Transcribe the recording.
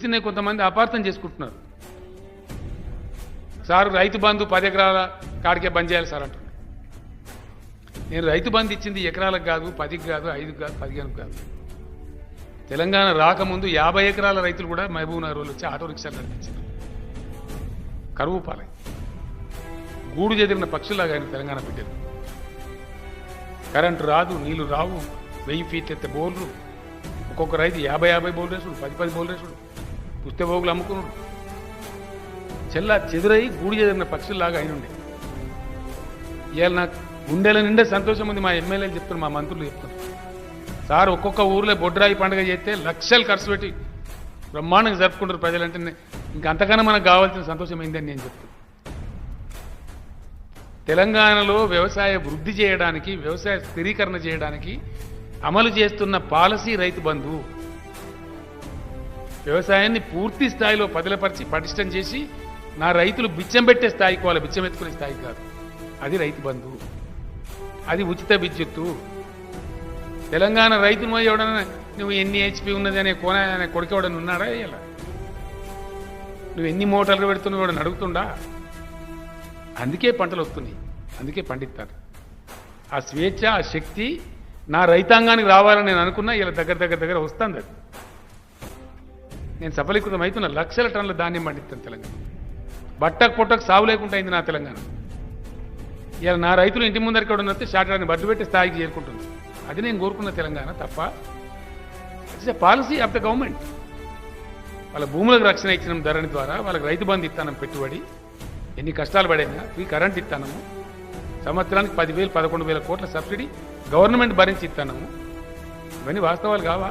చిన్న కొంతమంది అపార్థం చేసుకుంటున్నారు. సార్ రైతు బంధు 10 ఎకరాల కాడికే బంద్ చేయాలి సార్ అంటున్నారు. నేను రైతు బంధు ఇచ్చింది ఎకరాలకు కాదు, 10కి కాదు, 5కి కాదు, 15కి కాదు. తెలంగాణ రాకముందు 50 ఎకరాల రైతులు కూడా మహబూబ్ నగర్ వాళ్ళు వచ్చి ఆటో రిక్షాలు నడిపించారు. కరువు పాలై గూడు చెదిరిన పక్షులాగా ఆయన తెలంగాణ బిడ్డలు. కరెంటు రాదు, నీళ్లు రావు, 1000 ఫీట్లు ఎత్తే బోర్లు, ఒక్కొక్క రైతు 50 బోర్లు వేసుడు, 10 బోర్లు వేసుడు, పుస్తబోగులు అమ్ముకున్నాడు. చెదురై గూడు చెదిరిన పక్షుల్లాగా అయిన ఉండే. ఇవాళ నాకు గుండెల నిండే సంతోషం ఉంది. మా ఎమ్మెల్యేలు చెప్తున్నారు, మా మంత్రులు చెప్తున్నారు, సార్ ఒక్కొక్క ఊర్లో బొడ్రాయి పండుగ చేస్తే లక్షలు ఖర్చు పెట్టి బ్రహ్మాండంగా జరుపుకుంటారు ప్రజలంటే, ఇంకా అంతకన్నా మనకు కావాల్సిన సంతోషం ఏందని నేను చెప్తాను. తెలంగాణలో వ్యవసాయ వృద్ధి చేయడానికి, వ్యవసాయ స్థిరీకరణ చేయడానికి అమలు చేస్తున్న పాలసీ రైతు బంధు. వ్యవసాయాన్ని పూర్తి స్థాయిలో పదిలపరిచి పటిష్టం చేసి నా రైతులు బిచ్చం పెట్టే స్థాయికి, వాళ్ళ బిచ్చం ఎత్తుకునే స్థాయికి కాదు. అది రైతు బంధు, అది ఉచిత విద్యుత్తు. తెలంగాణ రైతును ఎవడన్నా నువ్వు ఎన్ని హెచ్పి ఉన్నది అనే కొడుకు ఎవడన్నా ఉన్నాడా? ఇలా నువ్వు ఎన్ని మోటార్లు పెడుతున్నావు ఎవడని అడుగుతుండా? అందుకే పంటలు వస్తున్నాయి, అందుకే పండిస్తారు. ఆ స్వేచ్ఛ, ఆ శక్తి నా రైతాంగానికి రావాలని నేను అనుకున్నా. ఇలా దగ్గర వస్తుంది. అది నేను సఫలీకృతం అవుతున్నా. లక్షల టన్నుల ధాన్యం పండిస్తాను తెలంగాణ. బట్టకు పొట్టకు సాగు లేకుండా అయింది నా తెలంగాణ. ఇలా నా రైతులు ఇంటి ముందరికి ఎవడన్నా వస్తే షార్ట్ని బడ్డు పెట్టే స్థాయికి చేరుకుంటుంది. అది నేను కోరుకున్న తెలంగాణ తప్ప it's a policy of the government. వాళ్ళ భూములకు రక్షణ ఇచ్చిన ధరణి ద్వారా, వాళ్ళకి రైతు బంధు ఇస్తానం పెట్టుబడి, ఎన్ని కష్టాలు పడైనా ఫ్రీ కరెంట్ ఇస్తానము, సంవత్సరానికి 10,000 11,000 కోట్ల సబ్సిడీ గవర్నమెంట్ భరించి ఇస్తానము. ఇవన్నీ వాస్తవాలు కావా?